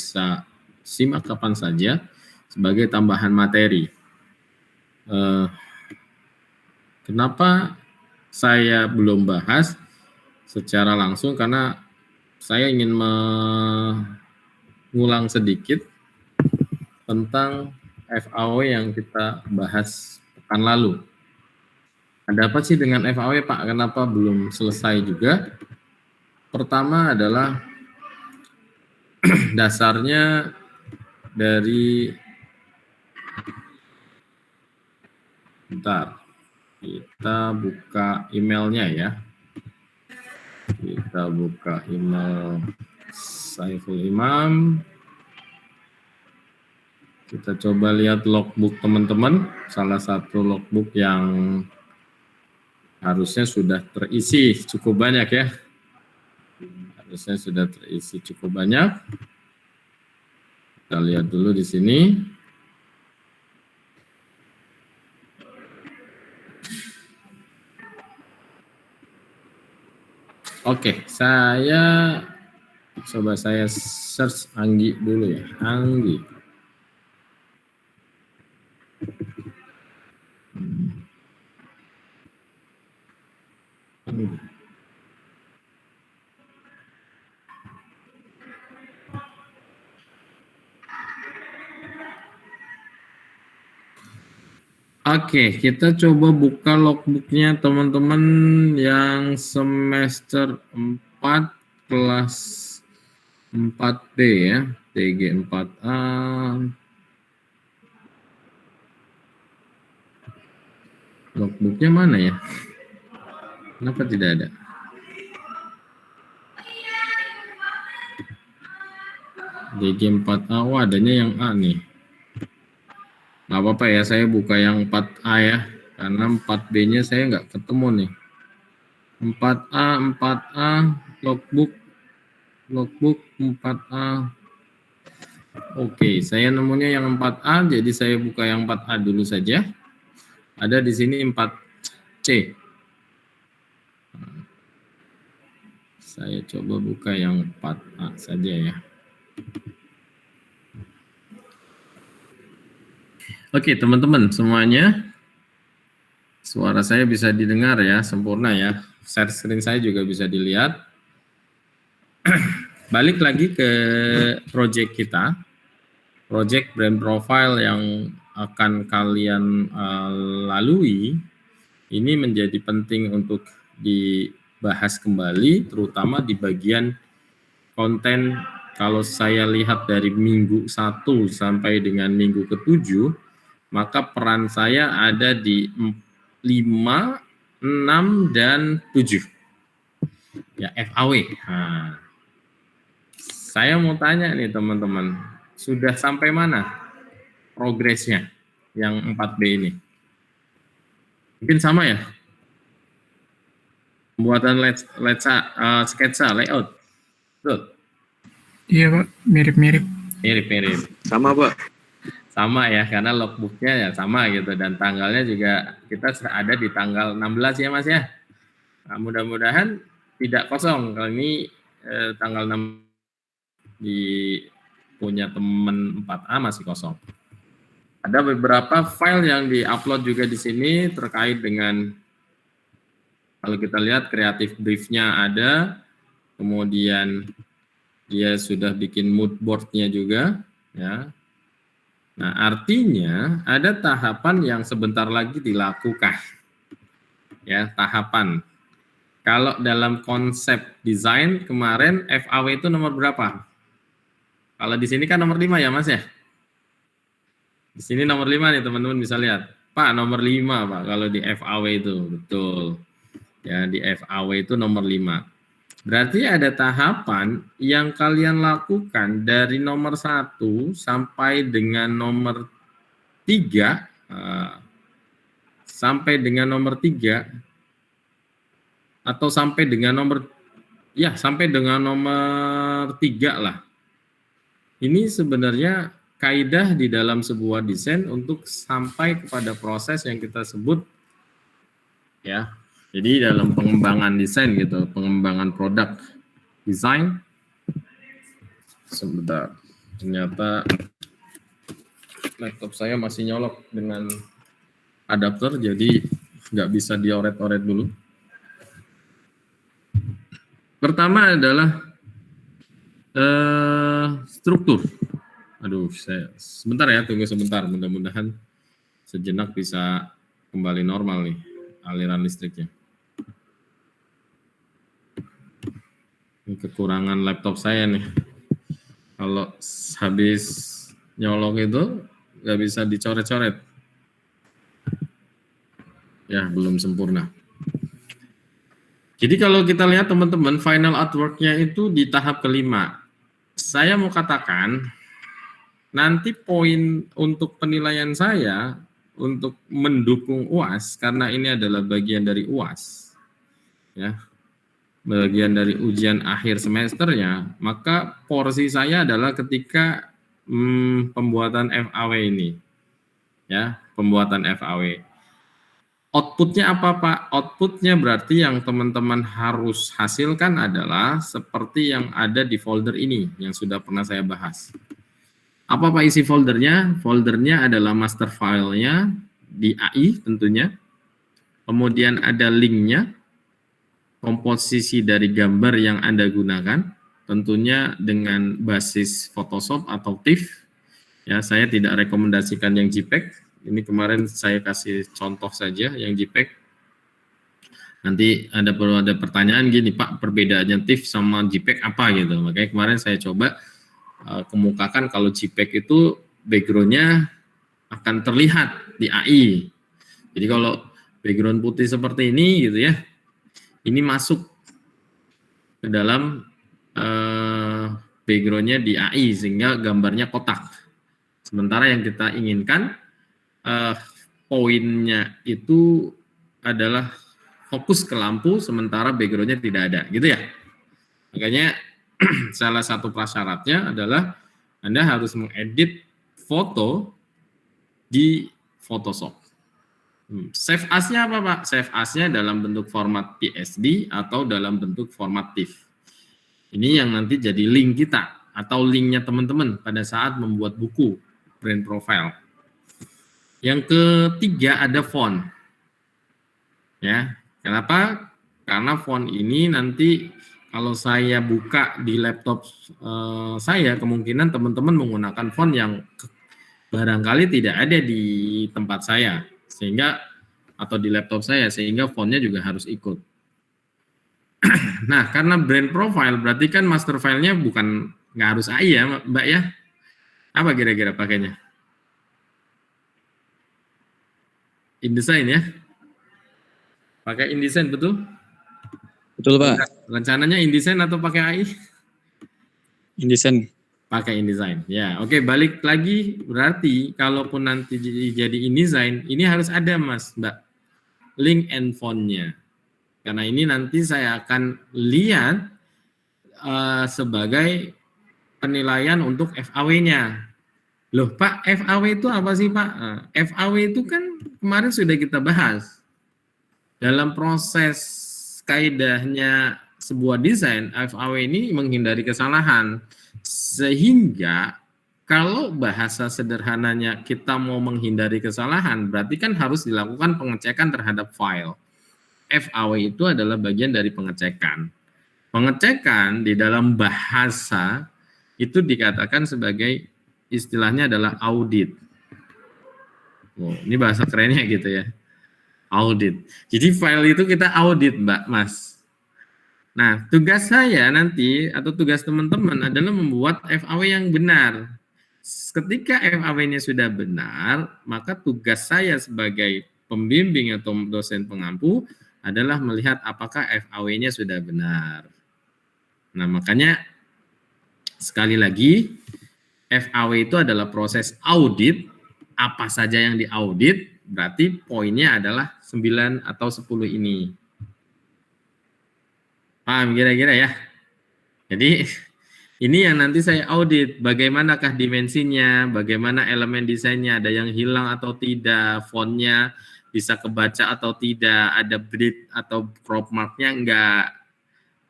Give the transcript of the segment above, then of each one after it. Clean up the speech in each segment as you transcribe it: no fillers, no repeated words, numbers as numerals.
bisa simak kapan saja sebagai tambahan materi. Kenapa saya belum bahas secara langsung? Karena saya ingin mengulang sedikit tentang FAW yang kita bahas pekan lalu. Ada apa sih dengan FAW, Pak? Kenapa belum selesai juga? Pertama adalah dasarnya dari, bentar, kita buka emailnya ya. Kita buka email Saiful Imam. Kita coba lihat logbook teman-teman. Salah satu logbook yang harusnya sudah terisi cukup banyak ya. Harusnya sudah terisi cukup banyak. Kita lihat dulu di sini. Oke, saya coba saya search Anggi dulu ya. Anggi. Oke, kita coba buka logbooknya teman-teman yang semester 4 kelas 4B ya, TG 4A. Logbooknya mana ya? Kenapa tidak ada? TG 4A, oh adanya yang A nih. Nggak apa-apa ya, saya buka yang 4A ya, karena 4B-nya saya nggak ketemu nih. 4A, logbook 4A. Oke, saya nemunya yang 4A, jadi saya buka yang 4A dulu saja. Ada di sini 4C. Saya coba buka yang 4A saja ya. Oke, teman-teman semuanya, suara saya bisa didengar ya, sempurna ya. Share screen saya juga bisa dilihat. Balik lagi ke project kita, project brand profile yang akan kalian lalui. Ini menjadi penting untuk dibahas kembali, terutama di bagian konten. Kalau saya lihat dari minggu 1 sampai dengan minggu ke-7, maka peran saya ada di 5, 6, dan 7. Ya, FAW. Nah, saya mau tanya nih teman-teman, sudah sampai mana progresnya yang 4B ini? Mungkin sama ya? Pembuatan sketsa, layout. Betul? Iya Pak, mirip-mirip. Mirip-mirip. Sama Pak. Sama ya, karena logbooknya ya sama gitu, dan tanggalnya juga kita ada di tanggal 16 ya Mas ya. Nah, mudah-mudahan tidak kosong. Kalau ini tanggal 6 di punya teman 4A masih kosong. Ada beberapa file yang di-upload juga di sini terkait dengan, kalau kita lihat kreatif brief-nya ada, kemudian dia sudah bikin mood board-nya juga ya. Nah, artinya ada tahapan yang sebentar lagi dilakukan. Ya, tahapan. Kalau dalam konsep desain kemarin FAW itu nomor berapa? Kalau di sini kan nomor 5 ya, Mas ya? Di sini nomor 5 nih, teman-teman bisa lihat. Pak, nomor 5, Pak, kalau di FAW itu. Betul. Ya, di FAW itu nomor 5. Berarti ada tahapan yang kalian lakukan dari nomor 1 sampai dengan nomor 3, sampai dengan nomor 3, atau sampai dengan nomor, ya sampai dengan nomor 3 lah. Ini sebenarnya kaidah di dalam sebuah desain untuk sampai kepada proses yang kita sebut ya. Jadi dalam pengembangan desain gitu, pengembangan produk desain. Sebentar. Ternyata laptop saya masih nyolok dengan adapter, jadi nggak bisa dioret-oret dulu. Pertama adalah struktur. Aduh, saya sebentar ya, tunggu sebentar. Mudah-mudahan sejenak bisa kembali normal nih aliran listriknya. Ini kekurangan laptop saya nih. Kalau habis nyolok itu nggak bisa dicoret-coret. Ya, belum sempurna. Jadi kalau kita lihat teman-teman, final artwork-nya itu di tahap kelima. Saya mau katakan, nanti poin untuk penilaian saya untuk mendukung UAS, karena ini adalah bagian dari UAS, ya, bagian dari ujian akhir semesternya, maka porsi saya adalah ketika pembuatan FAW ini, ya, pembuatan FAW. Outputnya apa Pak? Outputnya berarti yang teman-teman harus hasilkan adalah seperti yang ada di folder ini, yang sudah pernah saya bahas. Apa Pak isi foldernya? Foldernya adalah master file-nya di AI tentunya. Kemudian ada link-nya, komposisi dari gambar yang Anda gunakan, tentunya dengan basis Photoshop atau TIFF. Ya, saya tidak rekomendasikan yang JPEG. Ini kemarin saya kasih contoh saja yang JPEG. Nanti perlu ada pertanyaan gini, Pak, perbedaannya TIFF sama JPEG apa gitu. Makanya kemarin saya coba kemukakan kalau JPEG itu background-nya akan terlihat di AI. Jadi kalau background putih seperti ini gitu ya, ini masuk ke dalam background-nya di AI sehingga gambarnya kotak. Sementara yang kita inginkan poinnya itu adalah fokus ke lampu sementara background-nya tidak ada, gitu ya. Makanya salah satu prasyaratnya adalah Anda harus mengedit foto di Photoshop. Save as-nya apa Pak? Save as-nya dalam bentuk format PSD atau dalam bentuk format TIFF. Ini yang nanti jadi link kita atau linknya teman-teman pada saat membuat buku brand profile. Yang ketiga ada font. Ya, kenapa? Karena font ini nanti kalau saya buka di laptop saya, kemungkinan teman-teman menggunakan font yang barangkali tidak ada di tempat saya, sehingga atau di laptop saya, sehingga fontnya juga harus ikut. Nah, karena brand profile berarti kan master file-nya bukan nggak harus AI ya, Mbak ya? Apa kira-kira pakainya? InDesign ya? Pakai InDesign betul? Betul Pak. Rencananya InDesign atau pakai AI? InDesign. Pakai InDesign. Ya, oke, balik lagi berarti kalaupun nanti jadi InDesign, ini harus ada Mas, Mbak, link and font-nya. Karena ini nanti saya akan lihat sebagai penilaian untuk FAW-nya. Loh, Pak, FAW itu apa sih, Pak? FAW itu kan kemarin sudah kita bahas. Dalam proses kaidahnya sebuah desain, FAW ini menghindari kesalahan. Sehingga kalau bahasa sederhananya kita mau menghindari kesalahan, berarti kan harus dilakukan pengecekan terhadap file. FAW itu adalah bagian dari pengecekan. Pengecekan di dalam bahasa itu dikatakan sebagai istilahnya adalah audit. Oh, ini bahasa kerennya gitu ya. Audit. Jadi file itu kita audit, Mbak, Mas. Nah, tugas saya nanti atau tugas teman-teman adalah membuat FAW yang benar. Ketika FAW-nya sudah benar, maka tugas saya sebagai pembimbing atau dosen pengampu adalah melihat apakah FAW-nya sudah benar. Nah, makanya sekali lagi FAW itu adalah proses audit. Apa saja yang diaudit, berarti poinnya adalah 9 atau 10 ini. Paham kira-kira ya? Jadi ini yang nanti saya audit, bagaimanakah dimensinya, bagaimana elemen desainnya, ada yang hilang atau tidak, fontnya bisa kebaca atau tidak, ada bleed atau crop marknya enggak.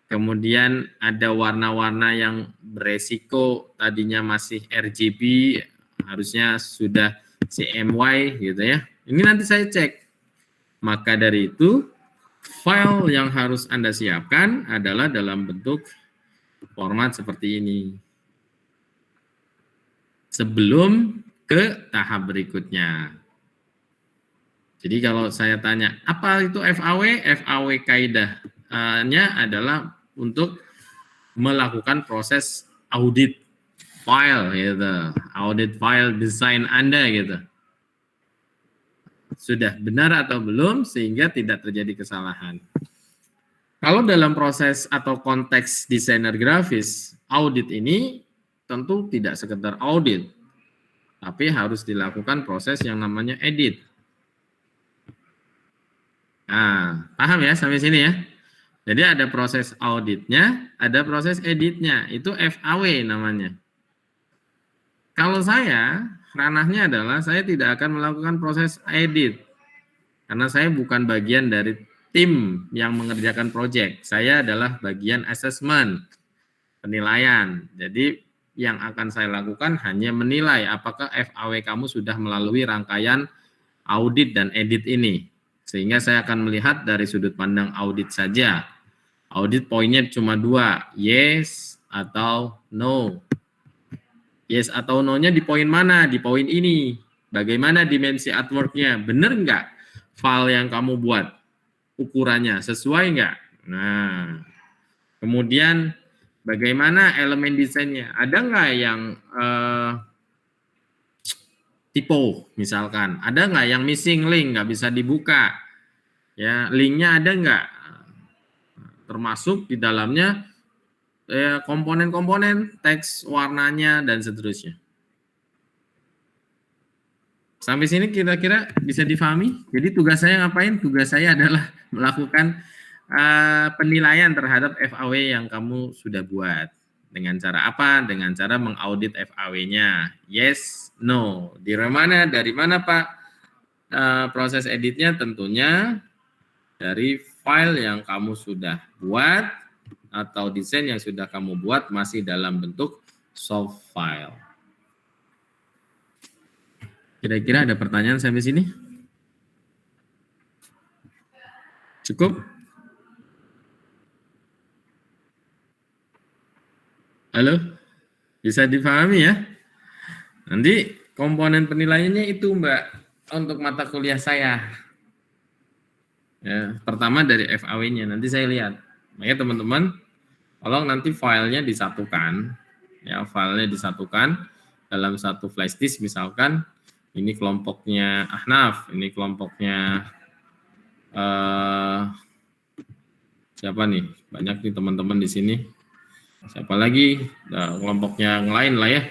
Kemudian ada warna-warna yang beresiko, tadinya masih RGB, harusnya sudah CMY gitu ya. Ini nanti saya cek. Maka dari itu, file yang harus Anda siapkan adalah dalam bentuk format seperti ini. Sebelum ke tahap berikutnya. Jadi kalau saya tanya, apa itu FAW? FAW kaidahnya adalah untuk melakukan proses audit file gitu. Audit file desain Anda gitu. Sudah benar atau belum sehingga tidak terjadi kesalahan. Kalau dalam proses atau konteks desainer grafis, audit ini tentu tidak sekedar audit, tapi harus dilakukan proses yang namanya edit. Nah, paham ya sampai sini ya? Jadi ada proses auditnya, ada proses editnya, itu FAW namanya. Kalau saya, ranahnya adalah saya tidak akan melakukan proses edit, karena saya bukan bagian dari tim yang mengerjakan proyek. Saya adalah bagian assessment, penilaian. Jadi yang akan saya lakukan hanya menilai apakah FAW kamu sudah melalui rangkaian audit dan edit ini. Sehingga saya akan melihat dari sudut pandang audit saja. Audit poinnya cuma 2, yes atau no. Yes atau no-nya di poin mana? Di poin ini. Bagaimana dimensi artwork-nya? Benar nggak file yang kamu buat? Ukurannya sesuai nggak? Nah, kemudian bagaimana elemen desainnya? Ada nggak yang typo misalkan? Ada nggak yang missing link, nggak bisa dibuka? Ya, linknya ada nggak? Termasuk di dalamnya komponen-komponen, teks, warnanya, dan seterusnya. Sampai sini kira-kira bisa difahami? Jadi tugas saya ngapain? Tugas saya adalah melakukan penilaian terhadap FAW yang kamu sudah buat. Dengan cara apa? Dengan cara mengaudit FAW-nya. Yes, no. Dari mana Pak? Proses editnya tentunya dari file yang kamu sudah buat atau desain yang sudah kamu buat masih dalam bentuk soft file. Kira-kira ada pertanyaan sampai sini? Cukup? Halo? Bisa dipahami ya? Nanti komponen penilaiannya itu Mbak, untuk mata kuliah saya. Ya, pertama dari FAW-nya, nanti saya lihat. Makanya teman-teman, tolong nanti filenya disatukan. Ya, filenya disatukan dalam satu flash disk misalkan. Ini kelompoknya Ahnaf, ini kelompoknya siapa nih? Banyak nih teman-teman di sini. Siapa lagi? Nah, kelompoknya yang lain lah ya.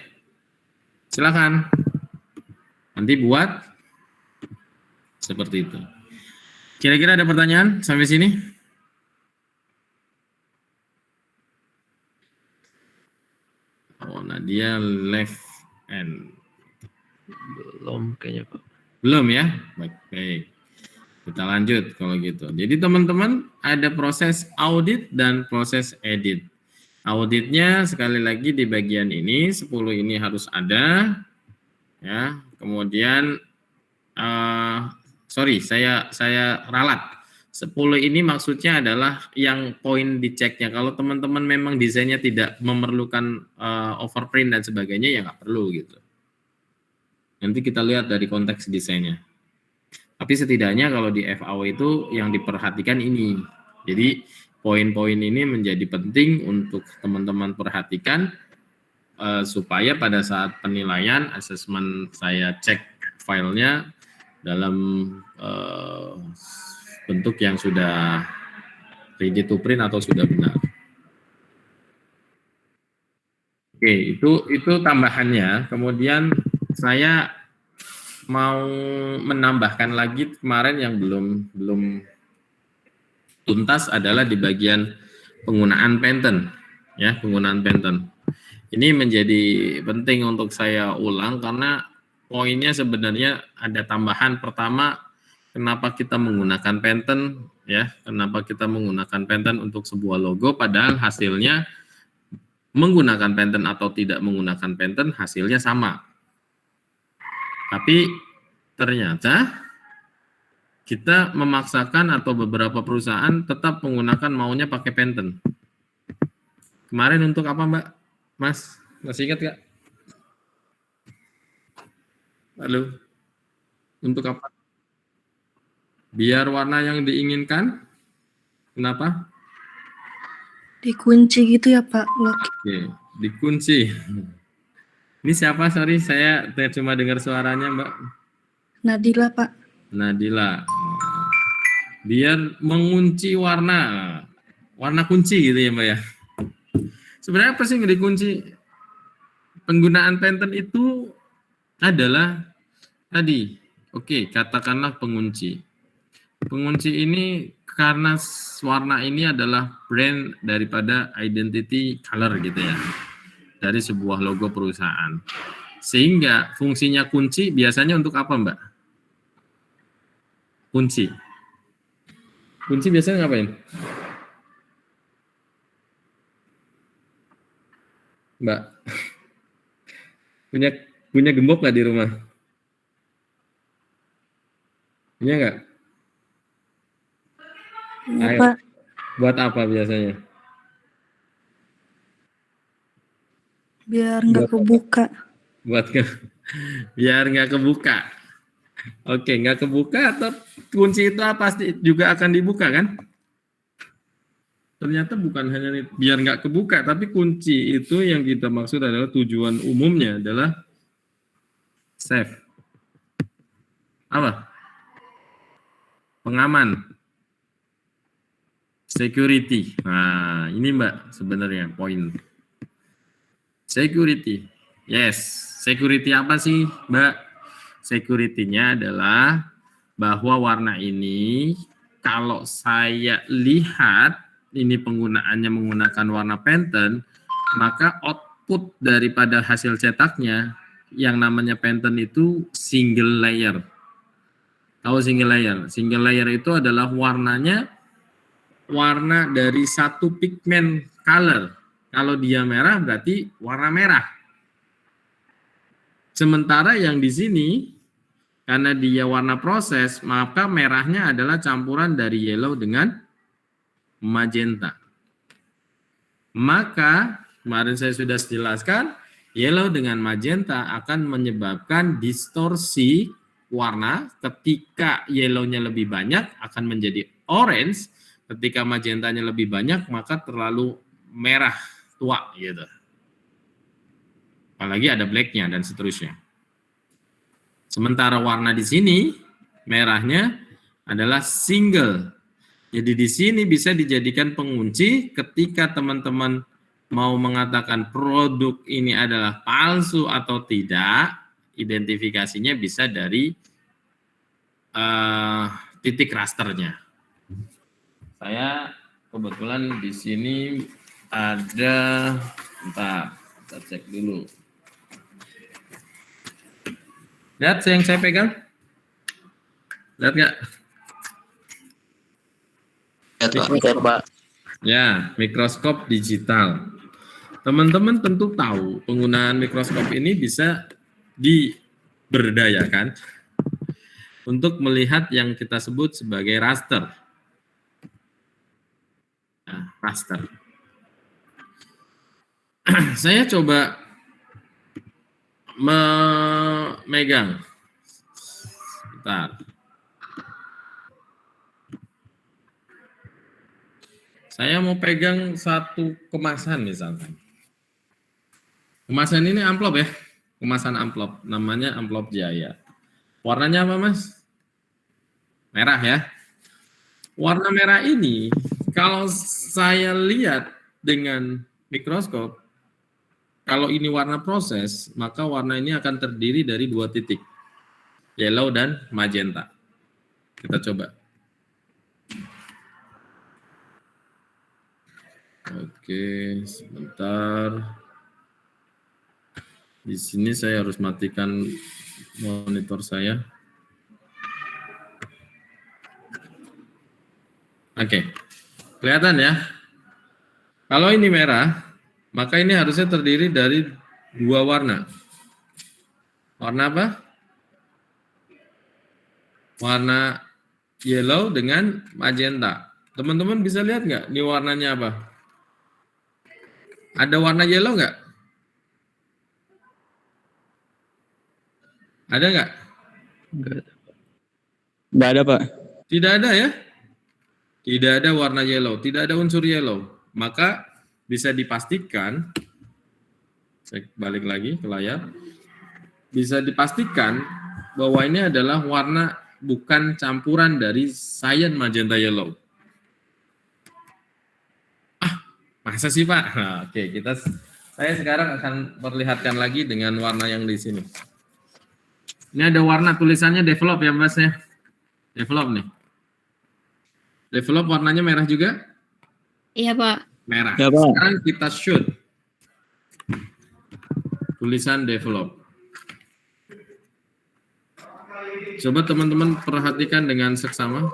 Silakan. Nanti buat seperti itu. Kira-kira ada pertanyaan sampai sini? Oh, Nadia left and Belum kayaknya Pak. belum ya? Baik. Kita lanjut kalau gitu. Jadi teman-teman ada proses audit dan proses edit. Auditnya sekali lagi di bagian ini 10 ini harus ada ya. Kemudian saya ralat. 10 ini maksudnya adalah yang poin diceknya. Kalau teman-teman memang desainnya tidak memerlukan overprint dan sebagainya ya nggak perlu gitu. Nanti kita lihat dari konteks desainnya. Tapi setidaknya kalau di FAW itu yang diperhatikan ini. Jadi poin-poin ini menjadi penting untuk teman-teman perhatikan supaya pada saat penilaian, asesmen saya cek filenya dalam bentuk yang sudah ready to print atau sudah benar. Oke, itu tambahannya. Kemudian saya mau menambahkan lagi kemarin yang belum tuntas adalah di bagian penggunaan pattern, ya, penggunaan pattern. Ini menjadi penting untuk saya ulang karena poinnya sebenarnya ada tambahan. Pertama, kenapa kita menggunakan Pantone ya? Kenapa kita menggunakan Pantone untuk sebuah logo padahal hasilnya menggunakan Pantone atau tidak menggunakan Pantone hasilnya sama. Tapi ternyata kita memaksakan atau beberapa perusahaan tetap menggunakan maunya pakai Pantone. Kemarin untuk apa, Mbak? Mas, masih ingat nggak? Halo, untuk apa? Biar warna yang diinginkan. Kenapa? Dikunci gitu ya Pak, lock. Oke, dikunci. Ini siapa? Sorry, saya cuma dengar suaranya, Mbak. Nadila Pak. Nadila. Biar mengunci warna kunci gitu ya, Mbak ya. Sebenarnya apa sih yang dikunci? Penggunaan Pantone itu adalah tadi, oke, katakanlah pengunci. Pengunci ini karena warna ini adalah brand daripada identity color gitu ya, dari sebuah logo perusahaan. Sehingga fungsinya kunci biasanya untuk apa, Mbak? Kunci. Kunci biasanya ngapain? Mbak, punya gembok nggak di rumah? Punya nggak? Iya Ayo. Pak. Buat apa biasanya? Biar nggak kebuka. Biar nggak kebuka. Oke, nggak kebuka atau kunci itu pasti juga akan dibuka kan? Ternyata bukan hanya biar nggak kebuka, tapi kunci itu yang kita maksud adalah tujuan umumnya adalah safe. Apa? Pengaman. Security. Nah, ini Mbak sebenarnya poin. Security. Yes, security apa sih, Mbak? Security-nya adalah bahwa warna ini kalau saya lihat ini penggunaannya menggunakan warna Pantone, maka output daripada hasil cetaknya yang namanya Pantone itu single layer. Tahu single layer? Single layer itu adalah warnanya warna dari satu pigment color. Kalau dia merah berarti warna merah. Sementara yang di sini karena dia warna proses, maka merahnya adalah campuran dari yellow dengan magenta. Maka kemarin saya sudah jelaskan, yellow dengan magenta akan menyebabkan distorsi warna. Ketika yellow-nya lebih banyak akan menjadi orange, ketika magentanya lebih banyak maka terlalu merah tua gitu. Apalagi ada black-nya dan seterusnya. Sementara warna di sini merahnya adalah single. Jadi di sini bisa dijadikan pengunci ketika teman-teman mau mengatakan produk ini adalah palsu atau tidak, identifikasinya bisa dari titik rasternya. Saya kebetulan di sini ada, bentar, kita cek dulu. Lihat yang saya pegang? Lihat nggak? Lihat Pak. Ya, mikroskop digital. Teman-teman tentu tahu penggunaan mikroskop ini bisa diberdayakan untuk melihat yang kita sebut sebagai raster. Nah, raster. Saya coba memegang. Bentar. Saya mau pegang satu kemasan misalkan. Kemasan ini amplop ya. Kemasan amplop. Namanya amplop Jaya. Warnanya apa, Mas? Merah ya. Warna merah ini kalau saya lihat dengan mikroskop, kalau ini warna proses, maka warna ini akan terdiri dari dua titik, yellow dan magenta. Kita coba. Oke, sebentar. Di sini saya harus matikan monitor saya. Oke. Kelihatan ya? Kalau ini merah, maka ini harusnya terdiri dari 2 warna. Warna apa? Warna yellow dengan magenta. Teman-teman bisa lihat nggak? Ini warnanya apa? Ada warna yellow nggak? Ada nggak? Nggak ada, Pak. Tidak ada ya? Tidak ada warna yellow, tidak ada unsur yellow. Maka bisa dipastikan, saya balik lagi ke layar, bisa dipastikan bahwa ini adalah warna bukan campuran dari cyan, magenta, yellow. Masa sih Pak? Nah, oke, saya sekarang akan perlihatkan lagi dengan warna yang di sini. Ini ada warna tulisannya develop ya Mas ya. Develop nih. Develop warnanya merah juga? Iya, Pak. Merah. Ya, Pak. Sekarang kita shoot. Tulisan develop. Coba teman-teman perhatikan dengan seksama.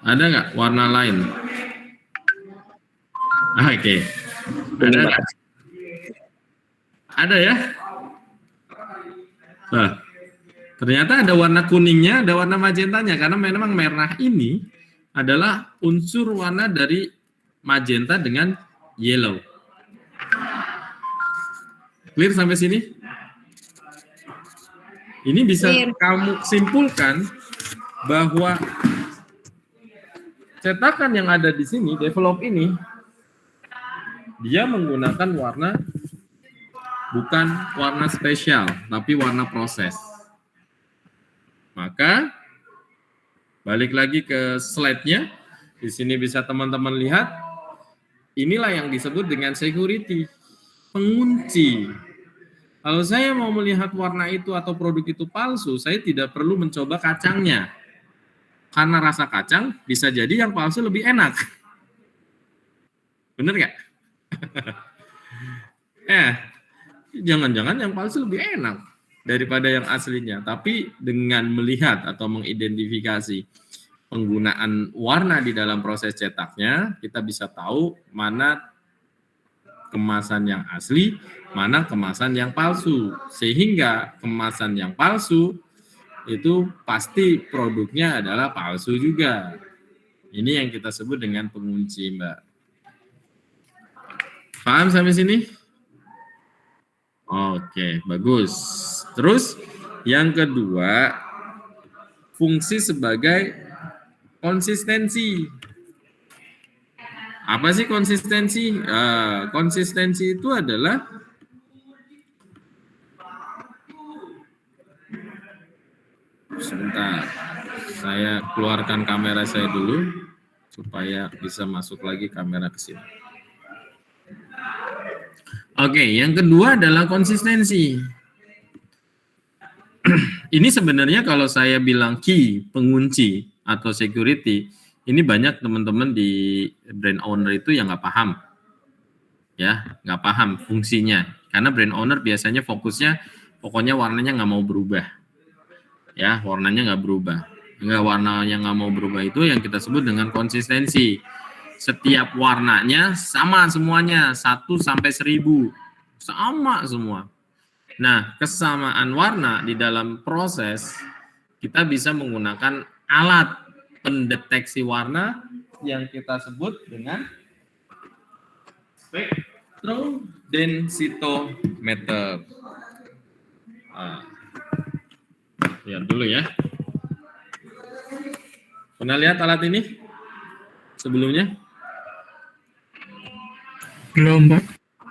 Ada nggak warna lain? Oke. Ada nggak? Ada ya? Nah, ternyata ada warna kuningnya, ada warna magentanya, karena memang merah ini adalah unsur warna dari magenta dengan yellow. Clear sampai sini? Ini bisa kamu simpulkan bahwa cetakan yang ada di sini, develop ini, dia menggunakan warna bukan warna spesial, tapi warna proses. Maka, balik lagi ke slide-nya, di sini bisa teman-teman lihat, inilah yang disebut dengan security, pengunci. Kalau saya mau melihat warna itu atau produk itu palsu, saya tidak perlu mencoba kacangnya. Karena rasa kacang bisa jadi yang palsu lebih enak. Bener nggak? Jangan-jangan yang palsu lebih enak daripada yang aslinya. Tapi dengan melihat atau mengidentifikasi penggunaan warna di dalam proses cetaknya, kita bisa tahu mana kemasan yang asli, mana kemasan yang palsu. Sehingga kemasan yang palsu itu pasti produknya adalah palsu juga. Ini yang kita sebut dengan pengunci, Mbak. Paham sampai sini? Oke, bagus. Terus yang kedua, fungsi sebagai konsistensi. Apa sih konsistensi? Konsistensi itu adalah sebentar, saya keluarkan kamera saya dulu supaya bisa masuk lagi kamera ke sini. Oke, yang kedua adalah konsistensi. Ini sebenarnya kalau saya bilang key, pengunci atau security, ini banyak teman-teman di brand owner itu yang nggak paham, ya, nggak paham fungsinya. Karena brand owner biasanya fokusnya, pokoknya warnanya nggak mau berubah, ya, warnanya nggak berubah. Warnanya nggak mau berubah itu yang kita sebut dengan konsistensi. Setiap warnanya sama semuanya, 1 sampai 1000. Sama semua. Nah, kesamaan warna di dalam proses, kita bisa menggunakan alat pendeteksi warna yang kita sebut dengan spektrodensitometer. Lihat dulu ya. Pernah lihat alat ini sebelumnya? Belum, Pak.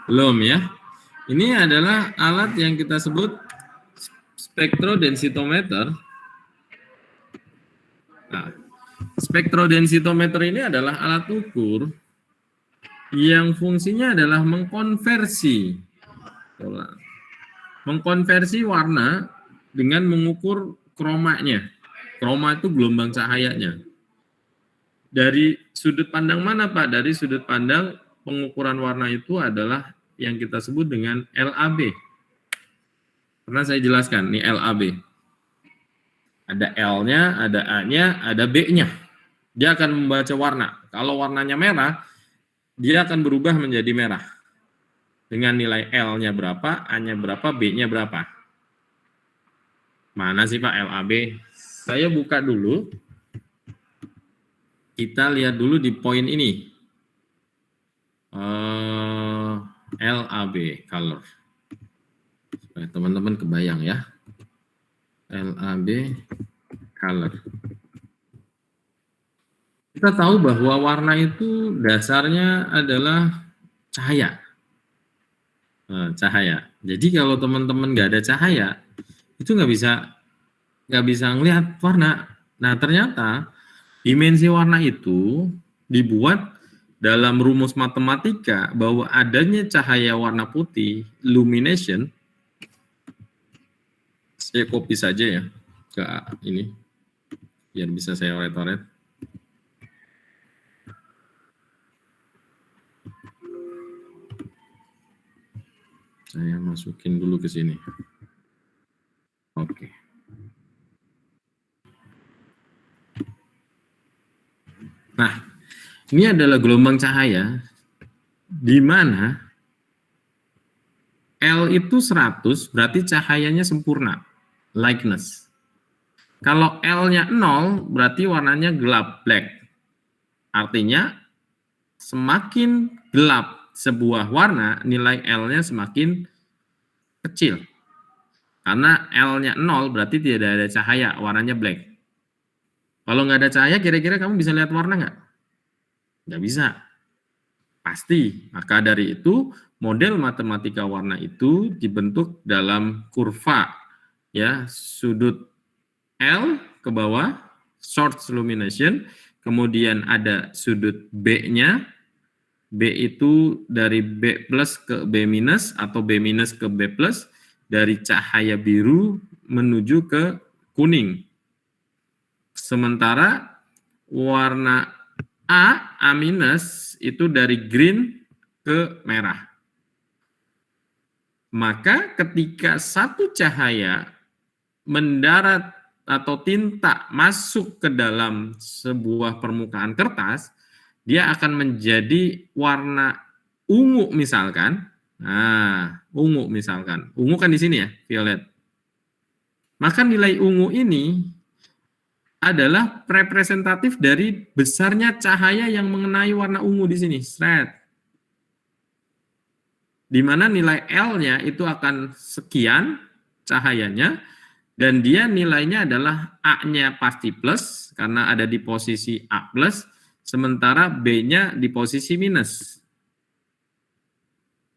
Belum ya. Ini adalah alat yang kita sebut spektrodensitometer. Nah, spektrodensitometer ini adalah alat ukur yang fungsinya adalah mengkonversi warna dengan mengukur kromanya. Kroma itu gelombang cahayanya. Dari sudut pandang mana, Pak? Dari sudut pandang pengukuran warna itu adalah yang kita sebut dengan LAB. Pernah saya jelaskan, ini LAB. Ada L-nya, ada A-nya, ada B-nya. Dia akan membaca warna. Kalau warnanya merah, dia akan berubah menjadi merah. Dengan nilai L-nya berapa, A-nya berapa, B-nya berapa. Mana sih Pak LAB? Saya buka dulu. Kita lihat dulu di poin ini. LAB, color. Supaya teman-teman kebayang ya. LAB, color. Kita tahu bahwa warna itu dasarnya adalah cahaya. Cahaya. Jadi kalau teman-teman nggak ada cahaya, itu nggak bisa ngelihat warna. Nah ternyata dimensi warna itu dibuat dalam rumus matematika bahwa adanya cahaya warna putih, illumination. Saya copy saja ya ke ini, biar bisa saya oret-oret. Saya masukin dulu ke sini. Oke. Nah, ini adalah gelombang cahaya di mana L itu 100, berarti cahayanya sempurna, lightness. Kalau L-nya 0, berarti warnanya gelap, black. Artinya, semakin gelap sebuah warna, nilai L-nya semakin kecil. Karena L-nya 0 berarti tidak ada cahaya, warnanya black. Kalau nggak ada cahaya, kira-kira kamu bisa lihat warna nggak? Nggak bisa. Pasti. Maka dari itu, model matematika warna itu dibentuk dalam kurva. Ya, sudut L ke bawah, source illumination, kemudian ada sudut B-nya, B itu dari B plus ke B minus atau B minus ke B plus, dari cahaya biru menuju ke kuning. Sementara warna A minus itu dari green ke merah. Maka ketika satu cahaya mendarat atau tinta masuk ke dalam sebuah permukaan kertas, dia akan menjadi warna ungu misalkan. Nah, ungu misalkan. Ungu kan di sini ya, violet. Maka nilai ungu ini adalah representatif dari besarnya cahaya yang mengenai warna ungu di sini, red. Di mana nilai L-nya itu akan sekian cahayanya, dan dia nilainya adalah A-nya pasti plus, karena ada di posisi A plus, sementara B-nya di posisi minus.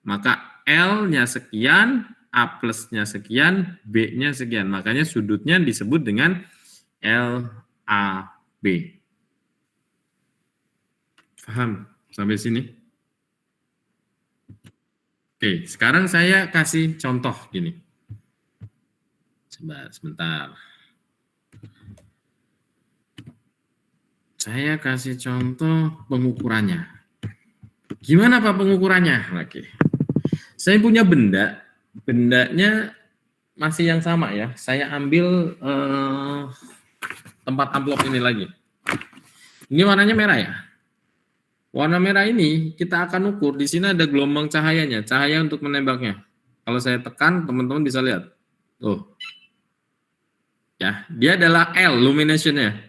Maka L-nya sekian, A plus-nya sekian, B-nya sekian. Makanya sudutnya disebut dengan LAB. Paham sampai sini? Oke, sekarang saya kasih contoh gini. Sebentar. Saya kasih contoh pengukurannya. Gimana Pak pengukurannya? Oke. Saya punya bendanya masih yang sama ya. Saya ambil tempat amplop ini lagi. Ini warnanya merah ya. Warna merah ini kita akan ukur. Di sini ada gelombang cahayanya, cahaya untuk menembaknya. Kalau saya tekan, teman-teman bisa lihat. Tuh. Ya, dia adalah L, illumination-nya.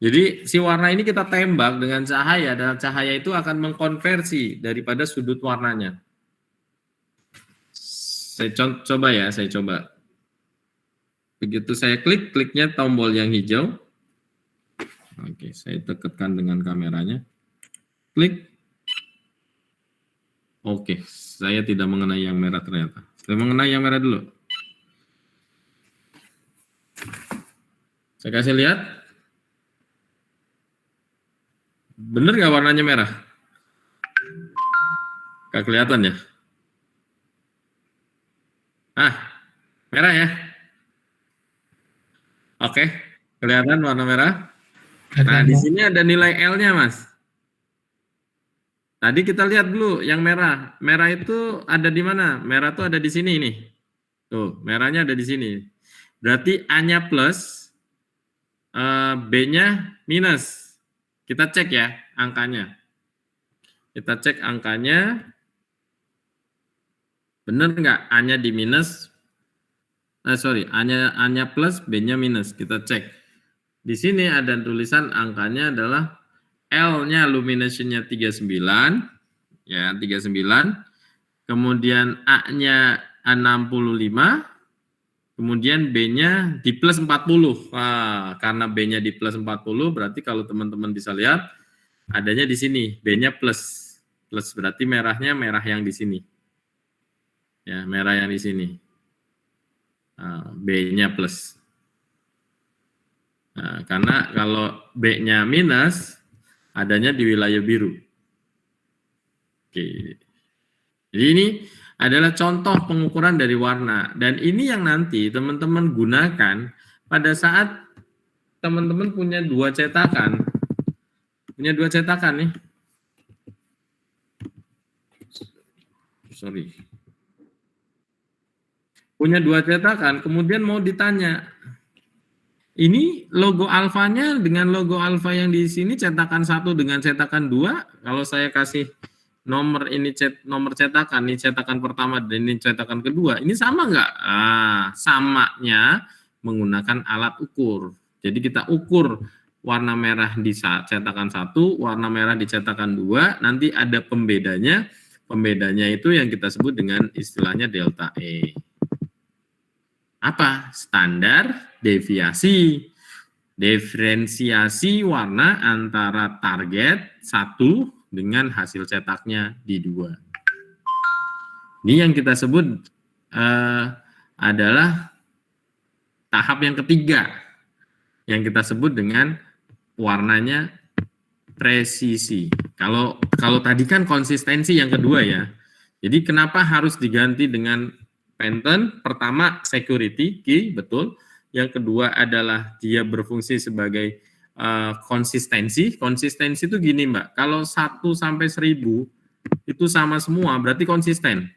Jadi si warna ini kita tembak dengan cahaya, dan cahaya itu akan mengkonversi daripada sudut warnanya. Saya coba ya, saya coba. Begitu saya klik, kliknya tombol yang hijau. Oke, saya dekatkan dengan kameranya. Klik. Oke, saya tidak mengenai yang merah ternyata. Saya mengenai yang merah dulu. Saya kasih lihat. Bener nggak warnanya merah? Nggak kelihatan ya? Merah ya? Oke, kelihatan warna merah. Nah, di sini ada nilai L-nya, Mas. Tadi kita lihat dulu yang merah. Merah itu ada di mana? Merah itu ada di sini nih. Tuh, merahnya ada di sini. Berarti A-nya plus, B-nya minus. Kita cek ya angkanya. Kita cek angkanya, benar nggak A-nya di minus? A-nya plus, B-nya minus. Kita cek. Di sini ada tulisan angkanya adalah L-nya illumination-nya 39, ya 39. Kemudian A-nya 65, kemudian B-nya di plus 40. Wah, karena B-nya di plus 40, berarti kalau teman-teman bisa lihat, adanya di sini, B-nya plus. Plus berarti merahnya merah yang di sini. Ya, merah yang di sini. B-nya plus. Nah, karena kalau B-nya minus, adanya di wilayah biru. Oke. Jadi ini adalah contoh pengukuran dari warna. Dan ini yang nanti teman-teman gunakan pada saat teman-teman punya dua cetakan. Punya dua cetakan nih. Sorry. Punya dua cetakan, kemudian mau ditanya, ini logo alfanya dengan logo alfa yang di sini cetakan 1 dengan cetakan 2, kalau saya kasih nomor ini nomor cetakan, ini cetakan pertama dan ini cetakan kedua, ini sama nggak? Samanya menggunakan alat ukur. Jadi kita ukur warna merah di cetakan 1, warna merah di cetakan 2, nanti ada pembedanya. Pembedanya itu yang kita sebut dengan istilahnya delta E. Apa? Standar deviasi. Diferensiasi warna antara target 1 dengan hasil cetaknya di 2. Ini yang kita sebut adalah tahap yang ketiga. Yang kita sebut dengan warnanya presisi. Kalau tadi kan konsistensi yang kedua ya. Jadi kenapa harus diganti dengan Pantone? Pertama security key, betul. Yang kedua adalah dia berfungsi sebagai konsistensi. Konsistensi itu gini Mbak, kalau 1 sampai 1000 itu sama semua, berarti konsisten.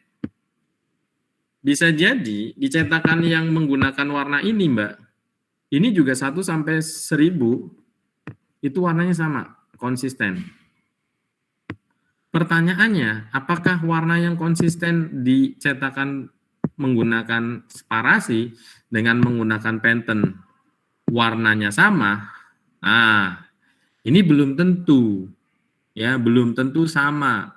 Bisa jadi di cetakan yang menggunakan warna ini Mbak, ini juga 1 sampai 1000 itu warnanya sama, konsisten. Pertanyaannya, apakah warna yang konsisten di cetakan menggunakan sparasi dengan menggunakan Pantone warnanya sama? Nah, ini belum tentu. Ya, belum tentu sama.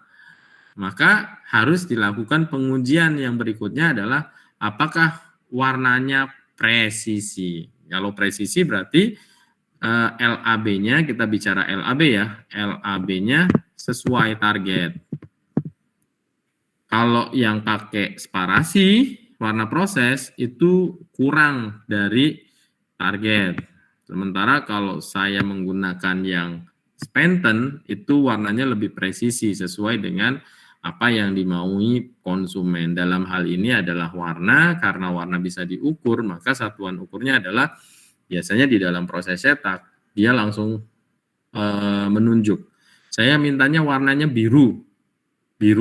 Maka harus dilakukan pengujian yang berikutnya adalah apakah warnanya presisi. Kalau presisi berarti LAB-nya, kita bicara LAB ya, LAB-nya sesuai target. Kalau yang pakai sparasi, warna proses itu kurang dari target. Sementara kalau saya menggunakan yang Pantone, itu warnanya lebih presisi sesuai dengan apa yang dimaui konsumen. Dalam hal ini adalah warna, karena warna bisa diukur, maka satuan ukurnya adalah biasanya di dalam proses cetak, dia langsung menunjuk. Saya mintanya warnanya biru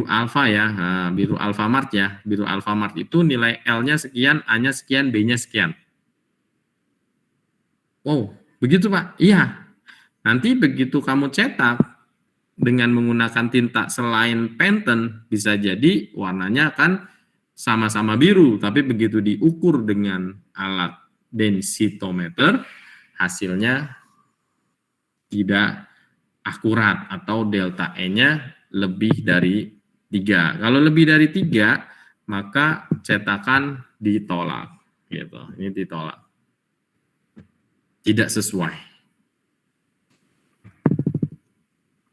alfa ya, biru Alfamart ya. Biru Alfamart itu nilai L-nya sekian, A-nya sekian, B-nya sekian. Oh, begitu Pak? Iya. Nanti begitu kamu cetak dengan menggunakan tinta selain Pantone, bisa jadi warnanya akan sama-sama biru, tapi begitu diukur dengan alat densitometer, hasilnya tidak akurat atau delta E-nya lebih dari 3. Kalau lebih dari 3, maka cetakan ditolak. Gitu. Ini ditolak. Tidak sesuai.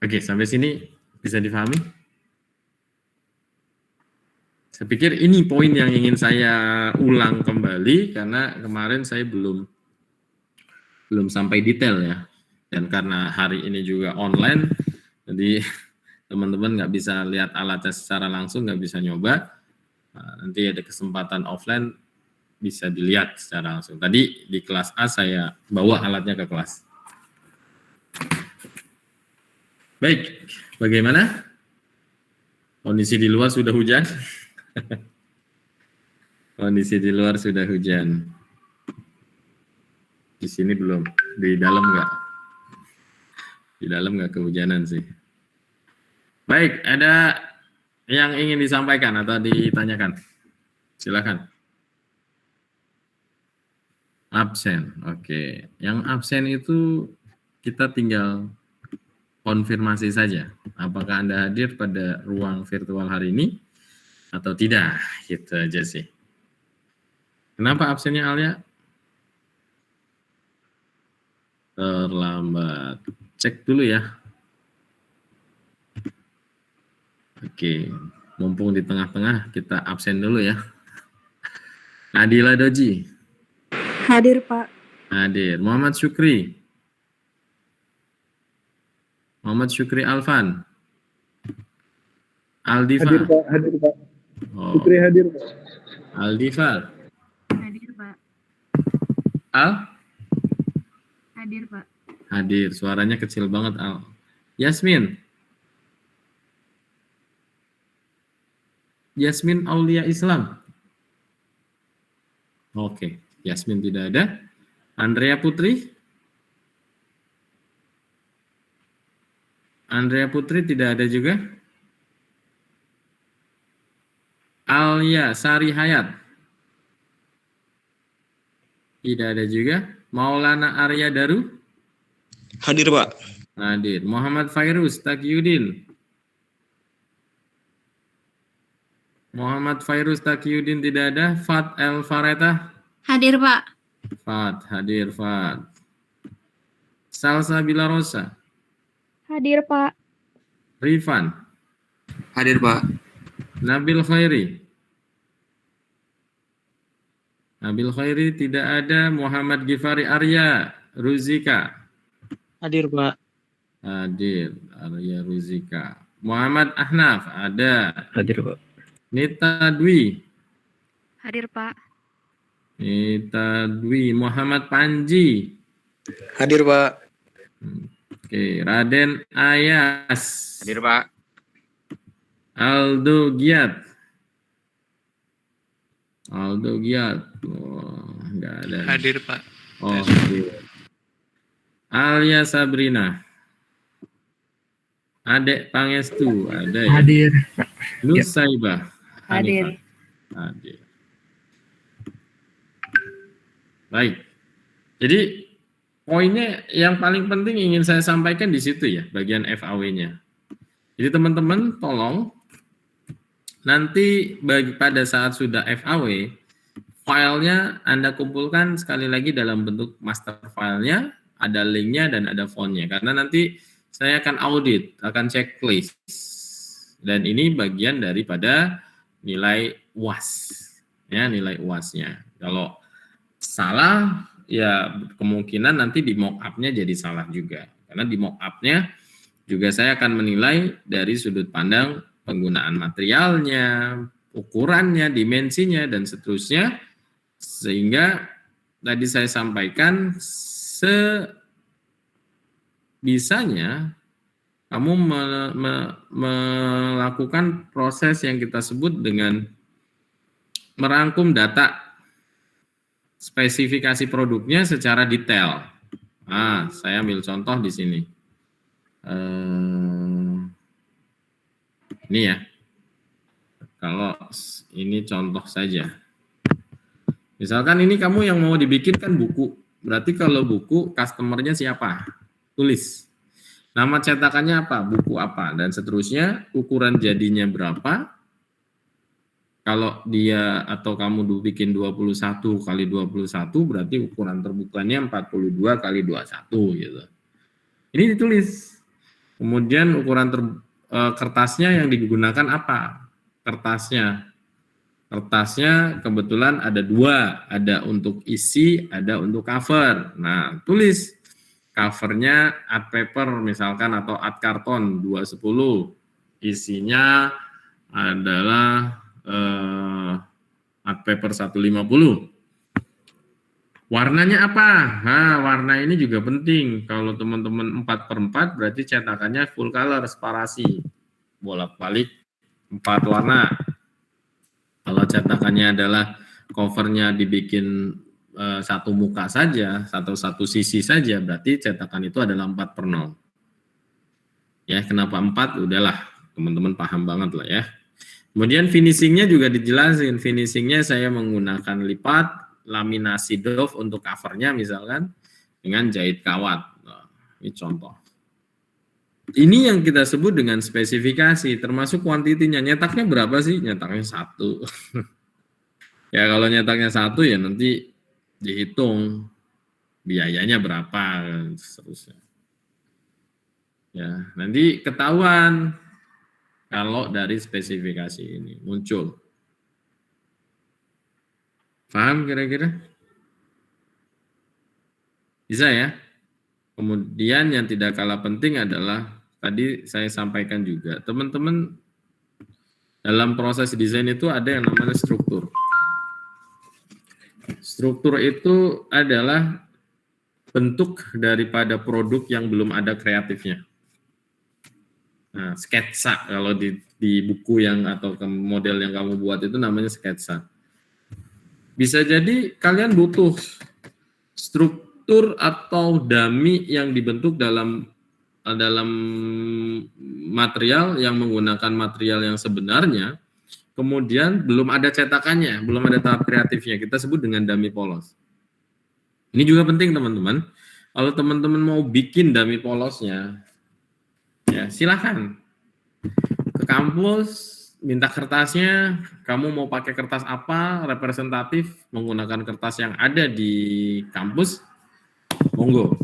Oke, sampai sini bisa difahami? Saya pikir ini poin yang ingin saya ulang kembali, karena kemarin saya belum sampai detail ya. Dan karena hari ini juga online, jadi teman-teman nggak bisa lihat alatnya secara langsung, nggak bisa nyoba. Nah, nanti ada kesempatan offline bisa dilihat secara langsung. Tadi di kelas A saya bawa alatnya ke kelas. Baik, bagaimana? Kondisi di luar sudah hujan. Kondisi di luar sudah hujan. Di sini belum. Di dalam enggak? Di dalam enggak kehujanan sih. Baik, ada yang ingin disampaikan atau ditanyakan? Silakan. Absen, oke. Yang absen itu kita tinggal konfirmasi saja. Apakah Anda hadir pada ruang virtual hari ini atau tidak? Gitu aja sih. Kenapa absennya Alia? Terlambat. Cek dulu ya. Oke, mumpung di tengah-tengah kita absen dulu ya. Nadila Doji. Hadir, Pak. Hadir. Muhammad Syukri. Muhammad Syukri Alfan. Aldifa. Hadir Pak, hadir Pak. Oh. Putri hadir Pak. Aldifa. Hadir, Pak. Al? Hadir, Pak. Hadir. Suaranya kecil banget, Al. Yasmin. Yasmin Aulia Islam. Oke, Yasmin tidak ada. Andrea Putri. Andrea Putri tidak ada juga. Alia Sari Hayat. Tidak ada juga. Maulana Arya Daru. Hadir, Pak. Hadir. Muhammad Fairuz Taqiyuddin. Muhammad Fairuz Taqiyuddin tidak ada. Fat El Fareta. Hadir, Pak. Fat, hadir Fat. Salsa Bilarosa. Hadir, Pak. Rifan. Hadir, Pak. Nabil Khairi. Nabil Khairi tidak ada. Muhammad Gifari Arya Ruzika. Hadir, Pak. Hadir. Arya Ruzika. Muhammad Ahnaf ada. Hadir, Pak. Nita Dwi. Hadir, Pak. Nita Dwi. Muhammad Panji. Hadir, Pak. Oke, Raden Ayas. Hadir, Pak. Aldo Giat. Aldo Giat. Oh, enggak ada. Hadir, Pak. Oh, hadir. Alia Sabrina. Adek Pangestu ada ya. Hadir. Nusaibah. Hadir. Hanifah. Hadir. Baik. Jadi poinnya yang paling penting ingin saya sampaikan di situ ya, bagian FAW-nya. Jadi teman-teman tolong nanti pada saat sudah FAW, filenya Anda kumpulkan sekali lagi dalam bentuk master filenya, ada linknya dan ada fontnya. Karena nanti saya akan audit, akan checklist. Dan ini bagian daripada nilai UAS. Ya, nilai UAS-nya. Kalau salah, ya kemungkinan nanti di mock up-nya jadi salah juga. Karena di mock up-nya juga saya akan menilai dari sudut pandang penggunaan materialnya, ukurannya, dimensinya, dan seterusnya. Sehingga tadi saya sampaikan sebisanya kamu melakukan proses yang kita sebut dengan merangkum data spesifikasi produknya secara detail. Nah, saya ambil contoh di sini. Ini ya. Kalau ini contoh saja. Misalkan ini kamu yang mau dibikinkan buku. Berarti kalau buku, customer-nya siapa? Tulis. Nama cetakannya apa? Buku apa? Dan seterusnya, ukuran jadinya berapa? Kalau dia atau kamu bikin 21 kali 21, berarti ukuran terbukanya 42 kali 21 gitu. Ini ditulis. Kemudian ukuran kertasnya yang digunakan apa? Kertasnya kebetulan ada dua, ada untuk isi, ada untuk cover. Nah, tulis covernya art paper misalkan atau art karton 210, isinya adalah art paper 150. Warnanya apa? Nah, warna ini juga penting. Kalau teman-teman 4/4 berarti cetakannya full color, sparasi. Bolak-balik 4 warna. Kalau cetakannya adalah covernya dibikin satu muka saja, satu sisi saja, berarti cetakan itu adalah 4/0. Ya, kenapa 4? Udahlah, teman-teman paham banget lah ya. Kemudian finishingnya juga dijelasin. Finishingnya saya menggunakan lipat, laminasi doff untuk covernya misalkan, dengan jahit kawat. Nah, ini contoh. Ini yang kita sebut dengan spesifikasi, termasuk kuantitinya. Nyetaknya berapa sih? Nyetaknya 1. Ya kalau nyetaknya 1 ya nanti dihitung biayanya berapa, seterusnya. Ya, nanti ketahuan kalau dari spesifikasi ini muncul. Paham kira-kira? Bisa ya? Kemudian yang tidak kalah penting adalah, tadi saya sampaikan juga, teman-teman dalam proses desain itu ada yang namanya struktur. Struktur itu adalah bentuk daripada produk yang belum ada kreatifnya. Nah, sketsa kalau di buku yang atau model yang kamu buat itu namanya sketsa. Bisa jadi kalian butuh struktur atau dummy yang dibentuk dalam material yang menggunakan material yang sebenarnya, kemudian belum ada cetakannya, belum ada tahap kreatifnya. Kita sebut dengan dummy polos. Ini juga penting teman-teman. Kalau teman-teman mau bikin dummy polosnya, ya silahkan ke kampus, minta kertasnya, kamu mau pakai kertas apa, representatif, menggunakan kertas yang ada di kampus, monggo.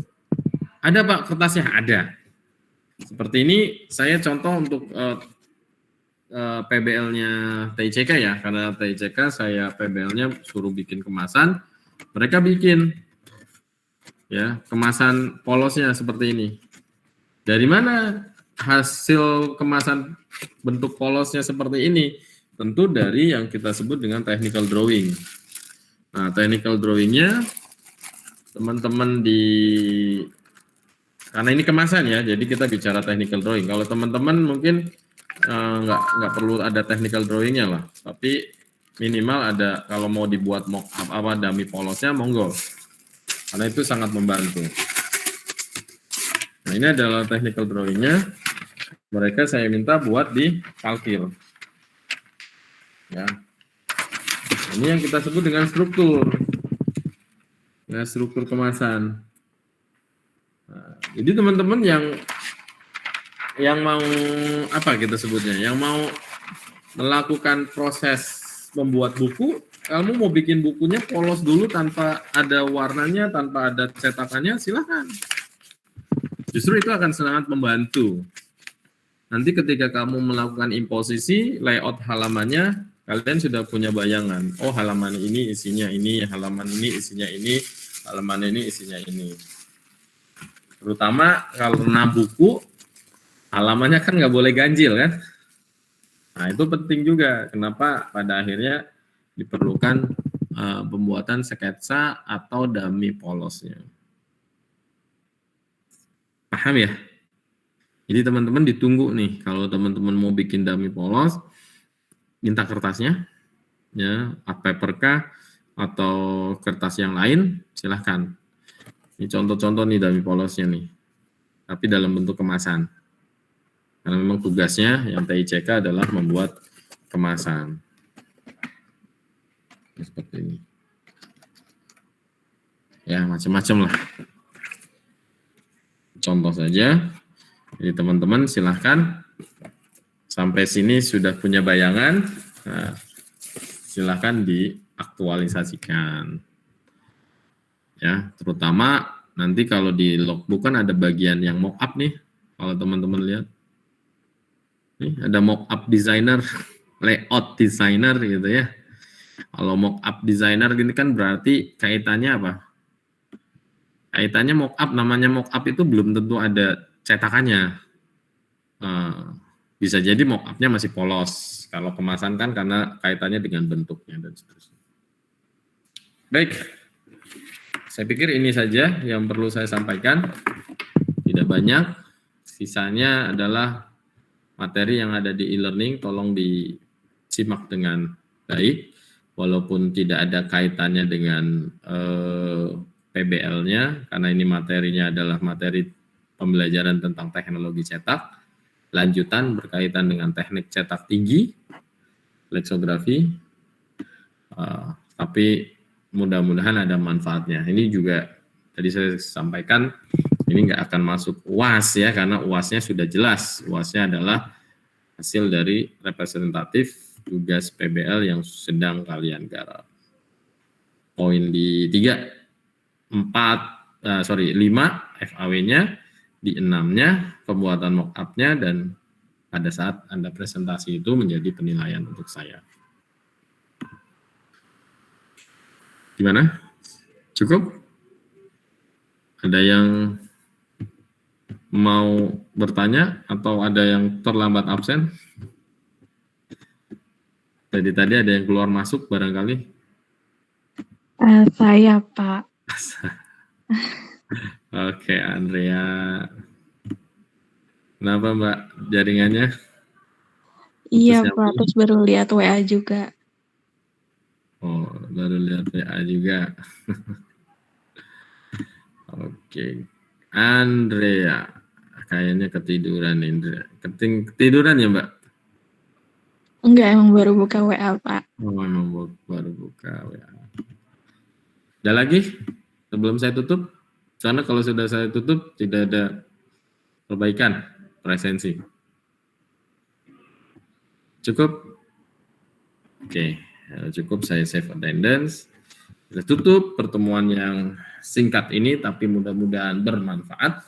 Ada Pak kertasnya? Ada. Seperti ini, saya contoh untuk PBL-nya TICK ya, karena TICK saya PBL-nya suruh bikin kemasan, mereka bikin ya kemasan polosnya seperti ini. Dari mana hasil kemasan bentuk polosnya seperti ini? Tentu dari yang kita sebut dengan technical drawing. Nah, technical drawing-nya teman-teman karena ini kemasan ya, jadi kita bicara technical drawing. Kalau teman-teman mungkin nggak perlu ada technical drawing-nya lah, tapi minimal ada, kalau mau dibuat mock up apa dummy polosnya, monggo. Karena itu sangat membantu. Nah, ini adalah technical drawing-nya. Mereka saya minta buat di kalkil. Ya. Ini yang kita sebut dengan struktur. Ya, struktur kemasan. Nah, jadi teman-teman yang mau apa kita sebutnya? Yang mau melakukan proses membuat buku, kamu mau bikin bukunya polos dulu tanpa ada warnanya, tanpa ada cetakannya, silahkan. Justru itu akan sangat membantu. Nanti ketika kamu melakukan imposisi, layout halamannya, kalian sudah punya bayangan. Oh, halaman ini isinya ini, halaman ini isinya ini, halaman ini isinya ini. Terutama karena buku, halamannya kan nggak boleh ganjil kan. Nah, itu penting juga. Kenapa pada akhirnya diperlukan pembuatan sketsa atau dummy polosnya. Paham ya? Jadi teman-teman ditunggu nih, kalau teman-teman mau bikin dummy polos, minta kertasnya, ya, art paper kah, atau kertas yang lain, silahkan. Ini contoh-contoh nih dummy polosnya nih, tapi dalam bentuk kemasan. Karena memang tugasnya yang TICK adalah membuat kemasan. Seperti ini. Ya, macam-macam lah. Contoh saja. Jadi teman-teman silahkan. Sampai sini sudah punya bayangan. Nah, silahkan diaktualisasikan. Ya, terutama nanti kalau di logbook kan ada bagian yang mock up nih. Kalau teman-teman lihat. Nih, ada mock-up designer, layout designer gitu ya. Kalau mock-up designer gini kan berarti kaitannya apa? Kaitannya mock-up, namanya mock-up itu belum tentu ada cetakannya. Bisa jadi mock-up-nya masih polos. Kalau kemasan kan karena kaitannya dengan bentuknya dan seterusnya. Baik, saya pikir ini saja yang perlu saya sampaikan. Tidak banyak, sisanya adalah materi yang ada di e-learning, tolong disimak dengan baik. walaupun tidak ada kaitannya dengan PBL-nya, karena ini materinya adalah materi pembelajaran tentang teknologi cetak, lanjutan berkaitan dengan teknik cetak tinggi, leksografi, tapi mudah-mudahan ada manfaatnya. Ini juga tadi saya sampaikan, ini nggak akan masuk UAS ya, karena UAS-nya sudah jelas. UAS-nya adalah hasil dari representatif tugas PBL yang sedang kalian garap. Poin di 5 FAW-nya, di 6-nya pembuatan mock-up-nya, dan pada saat Anda presentasi itu menjadi penilaian untuk saya. Gimana? Cukup? Ada yang mau bertanya atau ada yang terlambat absen? Tadi ada yang keluar masuk barangkali? Saya, Pak. Oke, Andrea. Kenapa, Mbak, jaringannya? Iya, Terus Pak. Terus baru lihat WA juga. Oh, baru lihat WA juga. Oke. Andrea. Kayaknya ketiduran, Indra. Ketiduran ya, Mbak? Enggak, emang baru buka WA, Pak. Oh, memang baru buka WA. Ada lagi? Sebelum saya tutup? Karena kalau sudah saya tutup, tidak ada perbaikan presensi. Cukup? Oke, cukup. Saya save attendance. Kita tutup pertemuan yang singkat ini, tapi mudah-mudahan bermanfaat.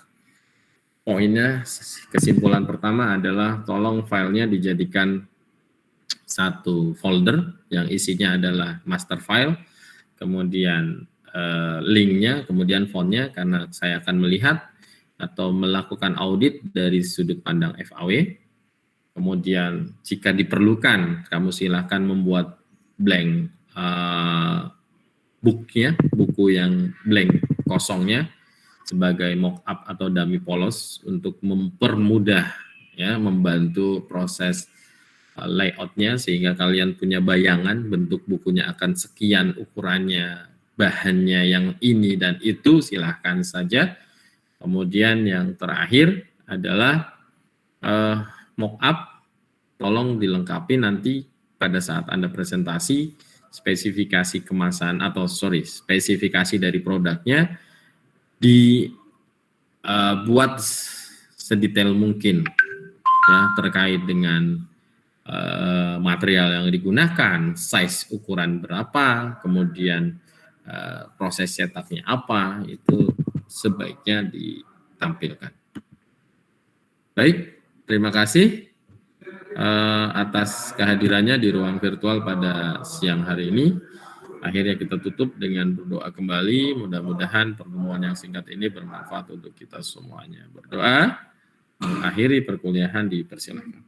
Poinnya, kesimpulan pertama adalah tolong filenya dijadikan satu folder yang isinya adalah master file, kemudian linknya, kemudian fontnya, karena saya akan melihat atau melakukan audit dari sudut pandang FAW. Kemudian jika diperlukan, kamu silakan membuat blank buku yang blank kosongnya sebagai mock-up atau dummy polos untuk mempermudah ya, membantu proses layout-nya sehingga kalian punya bayangan bentuk bukunya akan sekian ukurannya, bahannya yang ini dan itu, silahkan saja. Kemudian yang terakhir adalah mock-up, tolong dilengkapi nanti pada saat Anda presentasi spesifikasi kemasan atau spesifikasi dari produknya dibuat sedetail mungkin ya, terkait dengan material yang digunakan, size ukuran berapa, kemudian proses cetaknya apa, itu sebaiknya ditampilkan. Baik, terima kasih atas kehadirannya di ruang virtual pada siang hari ini. Akhirnya kita tutup dengan berdoa kembali. Mudah-mudahan pertemuan yang singkat ini bermanfaat untuk kita semuanya. Berdoa, mengakhiri perkuliahan, dipersilakan.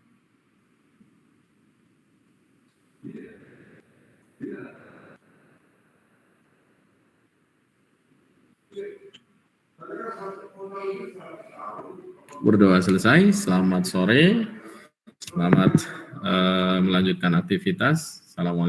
Berdoa selesai. Selamat sore. Selamat melanjutkan aktivitas. Assalamualaikum.